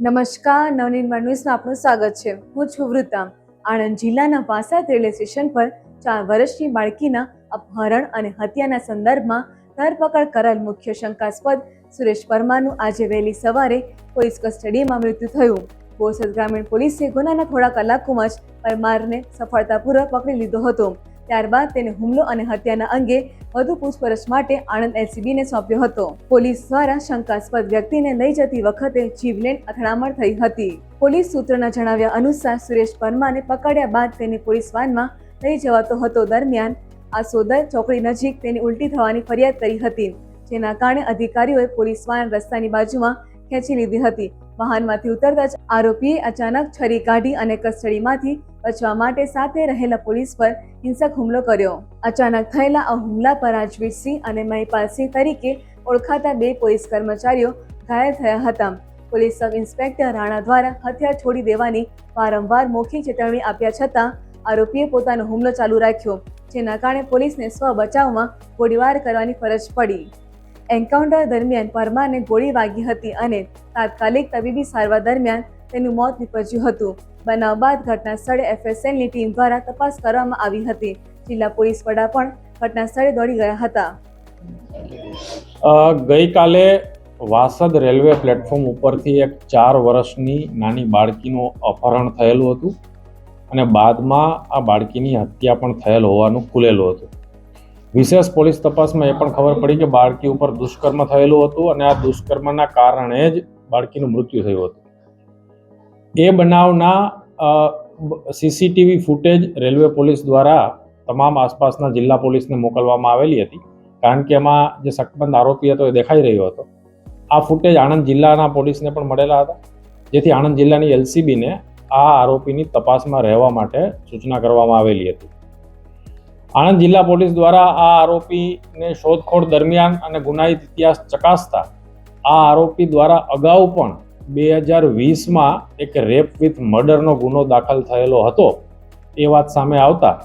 નમસ્કાર, નવનિર્માણ ન્યૂઝમાં આપનું સ્વાગત છે. હું છું વૃતા. આણંદ જિલ્લાના વાસદ રેલવે સ્ટેશન પર 4 વર્ષની બાળકીના અપહરણ અને હત્યાના સંદર્ભમાં ધરપકડ કરાયેલ મુખ્ય શંકાસ્પદ સુરેશ પરમારનું આજે વહેલી સવારે પોલીસ કસ્ટડીમાં મૃત્યુ થયું. બોરસદ ગ્રામીણ પોલીસે ગુનાના થોડા કલાકોમાં જ પરમારને સફળતાપૂર્વક પકડી લીધો હતો. ત્યારબાદ તેને હુમલો અને હત્યાના અંગે વધુ પૂછપરછ માટે આણંદ એલસીબીને સોંપ્યો હતો. પોલીસ દ્વારા શંકાસ્પદ વ્યક્તિને લઈ જતી વખતે જીવલેણ અથડામણ થઈ હતી. પોલીસ સૂત્રોના જણાવ્યા અનુસાર સુરેશ પરમારને પકડ્યા બાદ તેને પોલીસ વાનમાં લઈ જવાતો હતો. દરમિયાન આસોદર ચોકડી નજીક તેની ઉલટી થવાની ફરિયાદ કરી હતી, જેના કારણે અધિકારીઓએ પોલીસ વાન રસ્તાની બાજુમાં ખેંચી લીધી હતી. વાહનમાંથી ઉતરતા જ આરોપીએ અચાનક છરી કાઢી અને કસ્ટડીમાંથી બચવા માટે સાથે રહેલા પોલીસ પર હિંસક હુમલો કર્યો. અચાનક થયેલા આ હુમલા પર રાજવીરસિંહ અને મહિપાલસિંહ તરીકે ઓળખાતા 2 પોલીસ કર્મચારીઓ ઘાયલ થયા હતા. પોલીસ સબ ઇન્સ્પેક્ટર રાણા દ્વારા હથિયાર છોડી દેવાની વારંવાર મૌખિક ચેતવણી આપ્યા છતાં આરોપીએ પોતાનો હુમલો ચાલુ રાખ્યો, જેના કારણે પોલીસને સ્વ બચાવમાં ગોળીબાર કરવાની ફરજ પડી. એન્કાઉન્ટર દરમિયાન પરમારને ગોળી વાગી હતી અને તાત્કાલિક તબીબી સારવાર દરમિયાન તેનું મોત નીપજ્યું હતું. બનાવ બાદ ઘટના સ્થળે એફએસએલની ટીમ દ્વારા તપાસ કરવામાં આવી હતી. જિલ્લા પોલીસ વડા પણ ઘટના સ્થળે દોડી ગયા હતા. ગઈકાલે વાસદ રેલવે પ્લેટફોર્મ ઉપરથી એક 4 વર્ષની નાની બાળકીનું અપહરણ થયેલું હતું અને બાદમાં આ બાળકીની હત્યા પણ થયેલ હોવાનું ખુલેલું હતું. વિશેષ પોલીસ તપાસમાં એ પણ ખબર પડી કે બાળકી ઉપર દુષ્કર્મ થયેલું હતું અને આ દુષ્કર્મના કારણે જ બાળકીનું મૃત્યુ થયું હતું. એ બનાવના સીસીટીવી ફૂટેજ રેલવે પોલીસ દ્વારા તમામ આસપાસના જિલ્લા પોલીસને મોકલવામાં આવેલી હતી, કારણ કે એમાં જે શકમંદ આરોપી હતો એ દેખાઈ રહ્યો હતો. આ ફૂટેજ આણંદ જિલ્લાના પોલીસને પણ મળેલા હતા, જેથી આણંદ જિલ્લાની એલસીબીને આ આરોપીની તપાસમાં રહેવા માટે સૂચના કરવામાં આવેલી હતી. આણંદ જિલ્લા પોલીસ દ્વારા આ આરોપીને શોધખોળ દરમિયાન અને ગુનાહિત ઇતિહાસ ચકાસતા આ આરોપી દ્વારા અગાઉ પણ 2020માં એક રેપ વિથ મર્ડરનો ગુનો દાખલ થયેલો હતો. એ વાત સામે આવતા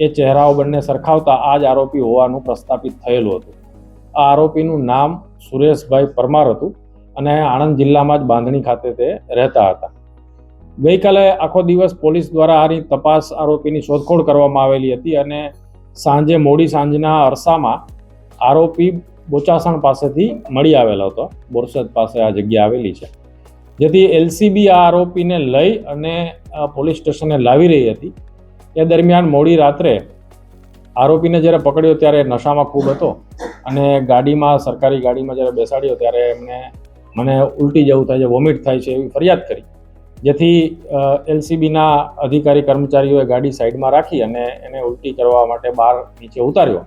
એ ચહેરાઓ બંને સરખાવતા આ જ આરોપી હોવાનું પ્રસ્થાપિત થયેલું હતું. આ આરોપીનું નામ સુરેશભાઈ પરમાર હતું અને આણંદ જિલ્લામાં જ બાંધણી ખાતે તે રહેતા હતા. ગઈકાલે આખો દિવસ પોલીસ દ્વારા આની તપાસ આરોપીની શોધખોળ કરવામાં આવેલી હતી અને મોડી સાંજના અરસામાં આરોપી બોચાસણ પાસેથી મળી આવેલો હતો. બોરસદ પાસે આ જગ્યા આવેલી છે, જેથી એલસીબી આ આરોપીને લઈ અને પોલીસ સ્ટેશને લાવી રહી હતી. એ દરમિયાન મોડી રાત્રે આરોપીને જ્યારે પકડ્યો ત્યારે નશામાં ખૂબ હતો અને સરકારી ગાડીમાં જ્યારે બેસાડ્યો ત્યારે મને ઉલટી જવું થાય છે, વોમિટ થાય છે એવી ફરિયાદ કરી, જેથી એલસીબીના અધિકારી કર્મચારીઓએ ગાડી સાઈડમાં રાખી અને એને ઉલટી કરવા માટે બહાર નીચે ઉતાર્યો.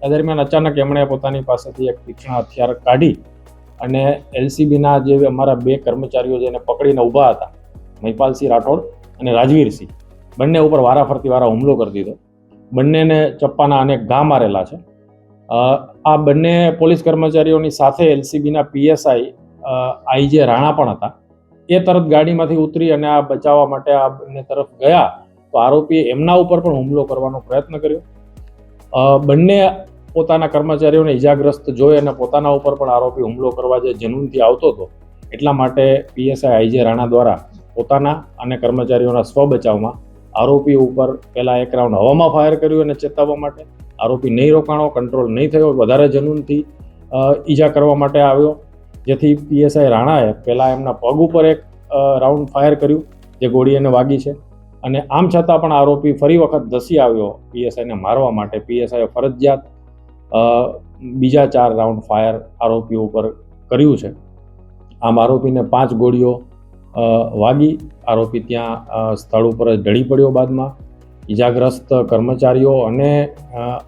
એ દરમિયાન અચાનક એમણે પોતાની પાસેથી એક તીક્ષ્ણ હથિયાર કાઢી અને એલસીબીના જે અમારા 2 કર્મચારીઓ જેને પકડીને ઊભા હતા, મહિપાલસિંહ રાઠોડ અને રાજવીરસિંહ, બંને ઉપર વારાફરતી હુમલો કરી દીધો. બંનેને ચપ્પાના અનેક ઘા મારેલા છે. આ બંને પોલીસ કર્મચારીઓની સાથે એલસીબીના પીએસઆઈ આઈજે રાણા પણ હતા. એ તરત ગાડીમાંથી ઉતરી અને આ બચાવવા માટે આ બંને તરફ ગયા તો આરોપીએ એમના ઉપર પણ હુમલો કરવાનો પ્રયત્ન કર્યો. બંને પોતાના કર્મચારીઓને ઈજાગ્રસ્ત જોઈ અને પોતાના ઉપર પણ આરોપી હુમલો કરવા જે જનૂનથી આવતો હતો, એટલા માટે પીએસઆઈ આઈજે રાણા દ્વારા પોતાના અને કર્મચારીઓના સ્વ બચાવમાં આરોપી ઉપર પહેલા 1 રાઉન્ડ હવામાં ફાયર કર્યું અને ચેતવવા માટે. આરોપી નહીં રોકાણો, કંટ્રોલ નહીં થયો, વધારે જનૂનથી ઈજા કરવા માટે આવ્યો, જેથી પીએસઆઈ રાણાએ પહેલાં એમના પગ ઉપર 1 રાઉન્ડ ફાયર કર્યું, જે ગોળી એને વાગી છે. અને આમ છતાં પણ આરોપી ફરી વખત ધસી આવ્યો પીએસઆઈને મારવા માટે. પીએસઆઈએ ફરજિયાત બીજા 4 રાઉન્ડ ફાયર આરોપી ઉપર કર્યું છે. આમ આરોપીને 5 ગોળીઓ વાગી. આરોપી ત્યાં સ્થળ ઉપર જ ઢળી પડ્યો. બાદમાં ઈજાગ્રસ્ત કર્મચારીઓ અને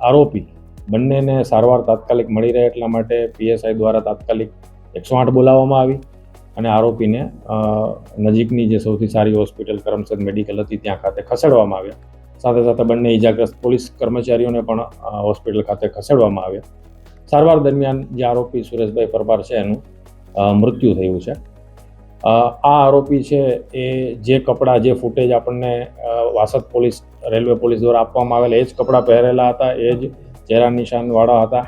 આરોપી બંનેને સારવાર તાત્કાલિક મળી રહે એટલા માટે પીએસઆઈ દ્વારા તાત્કાલિક 108 બોલાવવામાં આવી અને આરોપીને નજીકની જે સૌથી સારી હોસ્પિટલ કરમસદ મેડિકલ હતી ત્યાં ખાતે ખસેડવામાં આવ્યા. સાથે સાથે બંને ઈજાગ્રસ્ત પોલીસ કર્મચારીઓને પણ હોસ્પિટલ ખાતે ખસેડવામાં આવ્યા. સારવાર દરમિયાન જે આરોપી સુરેશભાઈ પરમાર છે એનું મૃત્યુ થયું છે. આ આરોપી છે એ જે ફૂટેજ આપણને વાસદ પોલીસ રેલવે પોલીસ દ્વારા આપવામાં આવેલા એ જ કપડાં પહેરેલા હતા, એ જ ચહેરા નિશાનવાળા હતા.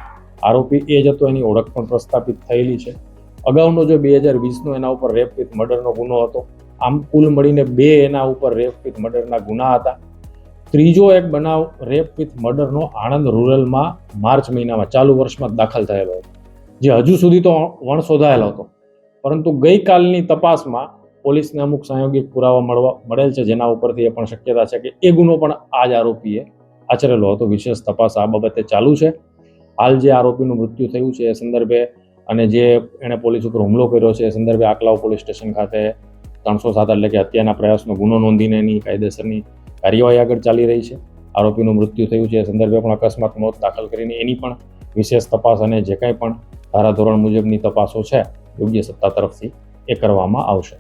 આરોપી એ જ હતો, એની ઓળખ પણ પ્રસ્થાપિત થયેલી છે. અગાઉનો જો 2020નો એના ઉપર રેપ વિથ મર્ડરનો ગુનો હતો. આમ કુલ મળીને 2 એના ઉપર રેપ વિથ મર્ડરના ગુના હતા. ત્રીજો એક બનાવ રેપ વિથ મર્ડરનો આણંદ રૂરલમાં માર્ચ મહિનામાં ચાલુ વર્ષમાં દાખલ થયેલો હતો, જે હજુ સુધી તો વણશોધાયેલો હતો, પરંતુ ગઈકાલની તપાસમાં પોલીસને અમુક સાંયોગિક પુરાવા મળેલ છે, જેના ઉપરથી એ પણ શક્યતા છે કે એ ગુનો પણ આ જ આરોપીએ આચરેલો હતો. વિશેષ તપાસ આ બાબતે ચાલુ છે. હાલ જે આરોપીનું મૃત્યુ થયું છે એ સંદર્ભે અને જે એણે પોલીસ ઉપર હુમલો કર્યો છે એ સંદર્ભે આકલાવ પોલીસ સ્ટેશન ખાતે 307 એટલે કે હત્યાના પ્રયાસનો ગુનો નોંધીને એની કાયદેસરની કાર્યવાહી આગળ ચાલી રહી છે. આરોપીનું મૃત્યુ થયું છે એ સંદર્ભે પણ અકસ્માત મોત દાખલ કરીને એની પણ વિશેષ તપાસ અને જે કાંઈ પણ ધારાધોરણ મુજબની તપાસો છે યોગ્ય સત્તા તરફથી એ કરવામાં આવશે.